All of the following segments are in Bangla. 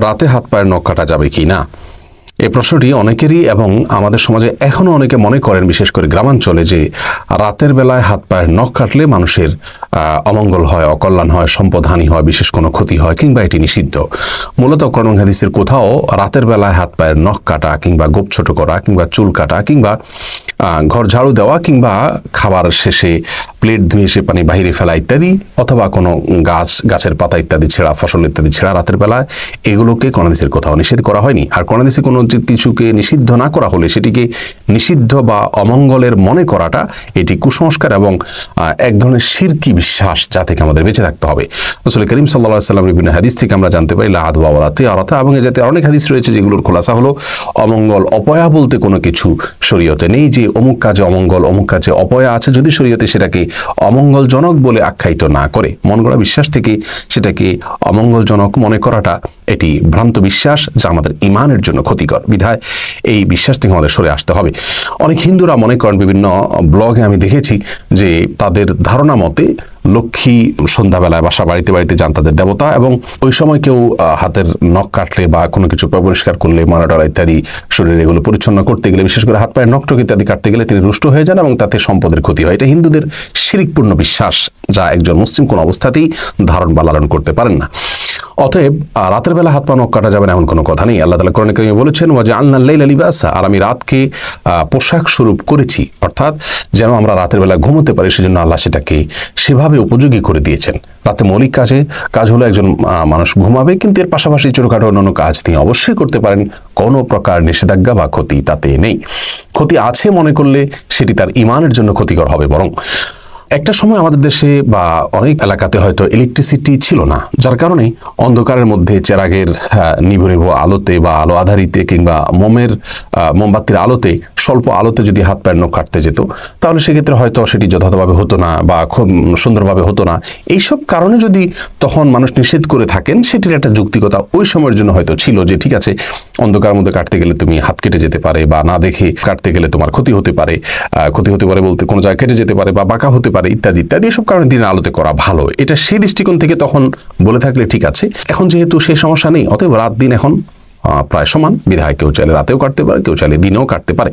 রাতে হাত পায়ের নখ কাটা যাবে কি না, এই প্রশ্নটি অনেকেরই এবং আমাদের সমাজে এখনও অনেকে মনে করেন, বিশেষ করে গ্রামাঞ্চলে, যে রাতের বেলায় হাত পায়ের নখ কাটলে মানুষের অমঙ্গল হয়, অকল্যাণ হয়, সম্পদহানি হয়, বিশেষ কোনো ক্ষতি হয়, কিংবা এটি নিষিদ্ধ। মূলত কোরআন হাদিসের কোথাও রাতের বেলায় হাত পায়ের নখ কাটা কিংবা গোপ ছোট করা কিংবা চুল কাটা কিংবা ঘর ঝাড়ু দেওয়া কিংবা খাবার শেষে প্লেট ধুয়ে সে পানি বাহিরে ফেলা ইত্যাদি, অথবা কোনো গাছের পাতা ইত্যাদি ছেঁড়া, ফসল ইত্যাদি ছেঁড়া রাতের বেলায়, এগুলোকে কোরআন হাদিসের কোথাও নিষেধ করা হয়নি। আর কোরআন হাদিসে কোনো কিছুকে নিষিদ্ধ না করা হলে সেটিকে নিষিদ্ধ বা অমঙ্গলের মনে করাটা এটি কুসংস্কার এবং এক ধরনের শিরকি বিশ্বাস, যা থেকে আমাদের বেঁচে থাকতে হবে। রাসূল করিম সাল্লাল্লাহু আলাইহি ওয়াসাল্লাম বিভিন্ন হাদিস থেকে আমরা জানতে পারি লা আদওয়া ওয়ালা তিয়ারাতা, এবং এ জাতীয় অনেক হাদিস রয়েছে যেগুলোর খোলাসা হলো অমঙ্গল অপয়া বলতে কোনো কিছু শরীয়তে নেই, যে অমুক কাজে অমঙ্গল, অমুক কাজে অপয়া আছে, যদি শরীয়তে সেটাকে অমঙ্গলজনক বলে আখ্যায়িত না করে। মন গড়া বিশ্বাস থেকে সেটাকে অমঙ্গলজনক মনে করাটা এটি ভ্রান্ত বিশ্বাস, যা আমাদের ইমানের জন্য ক্ষতিকর। বিধায় এই বিশ্বাস থেকে আমাদের সরে আসতে হবে। অনেক হিন্দুরা মনে করেন, বিভিন্ন ব্লগে আমি দেখেছি যে তাদের ধারণা মতে লক্ষ্মী সন্ধ্যাবেলায় বাসা বাড়িতে বাড়িতে যান তাদের দেবতা, এবং ওই সময় কেউ হাতের নখ কাটলে বা কোনো কিছু পরিষ্কার করলে, মরাটরা ইত্যাদি শরীরে এগুলো পরিচ্ছন্ন করতে গেলে, বিশেষ করে হাত পায়ের নখটক ইত্যাদি কাটতে গেলে তিনি রুষ্ট হয়ে যান এবং তাতে সম্পদের ক্ষতি হয়। এটা হিন্দুদের শিরকপূর্ণ বিশ্বাস, যা একজন মুসলিম কোন অবস্থাতেই ধারণ বা লালন করতে পারেন না। অতএব রাতের বেলা হাত পা নখ কাটা যাবে না এমন কোনো কথা নেই। আল্লাহ তাআলা কোরআনে কারিমে বলেছেন, ওয়াজআলনা আল-লাইলা লিবাসা, আর আমি রাতকে পোশাক স্বরূপ করেছি, অর্থাৎ যেন আমরা রাতের বেলা ঘুমোতে পারি, সেজন্য আল্লাহ সেটাকে সেভাবে উপযোগী করে দিয়েছেন। রাতে মৌলিক কাজ হলো একজন মানুষ ঘুমাবে, কিন্তু এর পাশাপাশি ছোটখাটো অন্যান্য কাজ তিনি অবশ্যই করতে পারেন। কোনো প্রকার নিষেধাজ্ঞা বা ক্ষতি তাতে নেই। ক্ষতি আছে মনে করলে সেটি তার ইমানের জন্য ক্ষতিকর হবে। বরং একটা সময় আমাদের দেশে বা অনেক এলাকাতে হয়তো ইলেকট্রিসিটি ছিল না, যার কারণে অন্ধকারের মধ্যে চেরাগের নিভু নিভু আলোতে বা আলো আধারিতে কিংবা মোমবাতির আলোতে, স্বল্প আলোতে যদি হাত পায়ের নখ কাটতে যেত, তাহলে সেক্ষেত্রে হয়তো সেটি যথাযথভাবে হতো না বা খুব সুন্দরভাবে হতো না। এইসব কারণে যদি তখন মানুষ নিষেধ করে থাকেন, সেটির একটা যৌক্তিকতা ওই সময়ের জন্য হয়তো ছিল, যে ঠিক আছে, অন্ধকারের মধ্যে কাটতে গেলে তুমি হাত কেটে যেতে পারে, বা না দেখে কাটতে গেলে তোমার ক্ষতি হতে পারে বলতে কোনো জায়গায় কেটে যেতে পারে বা বাঁকা হতে পারে ইত্যাদি ইত্যাদি। এসব কারণে দিনের আলোতে করা ভালো, এটা সেই দৃষ্টিকোণ থেকে তখন বলে থাকলে ঠিক আছে। এখন যেহেতু সেই সমস্যা নেই, অতএব রাত দিন এখন প্রায় সমান। বিধায় কেউ চাইলে রাতেও কাটতে পারে, কেউ চাইলে দিনেও কাটতে পারে।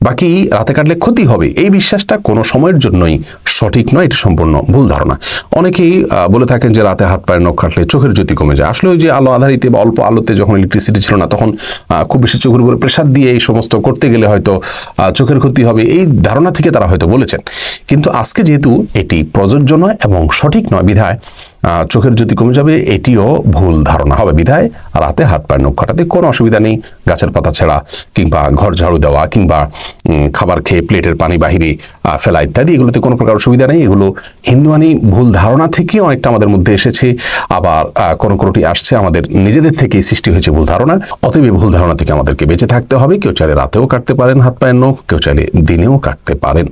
বাকি রাতে কাটলে ক্ষতি হবে, এই বিশ্বাসটা কোনো সময়ের জন্যই সঠিক নয়, এটা সম্পূর্ণ ভুল ধারণা। অনেকেই বলে থাকেন যে রাতে হাত পায়ের নখ কাটলে চোখের জ্যোতি কমে যায়। আসলে ওই যে আলো আধারিতে বা অল্প আলোতে, যখন ইলেকট্রিসিটি ছিল না, তখন খুব বেশি চোখের উপরে প্রেসার দিয়ে এই সমস্ত করতে গেলে হয়তো চোখের ক্ষতি হবে, এই ধারণা থেকে তারা হয়তো বলেছেন। কিন্তু আজকে যেহেতু এটি প্রযোজ্য নয় এবং সঠিক নয়, বিধায় চোখের জ্যোতি কমে যাবে, এটিও ভুল ধারণা হবে। বিধায় রাতে হাত পায়ের নখ কাটাতে কোনো অসুবিধা নেই। গাছের পাতা ছেঁড়া কিংবা ঘর ঝাড়ু দেওয়া কিংবা খাবার খেয়ে প্লেটের পানি বাহিরে ফেলা ইত্যাদি, এগুলোতে কোনো প্রকার অসুবিধা নেই। এগুলো হিন্দুয়ানি ভুল ধারণা থেকে অনেকটা আমাদের মধ্যে এসেছে, আবার কোনোটি আসছে আমাদের নিজেদের থেকেই সৃষ্টি হয়েছে ভুল ধারণা। অতএব ভুল ধারণা থেকে আমাদেরকে বেঁচে থাকতে হবে। কেউ চাইলে রাতেও কাটতে পারেন হাত পায়ের নখ, কেউ চাইলে দিনেও কাটতে পারেন।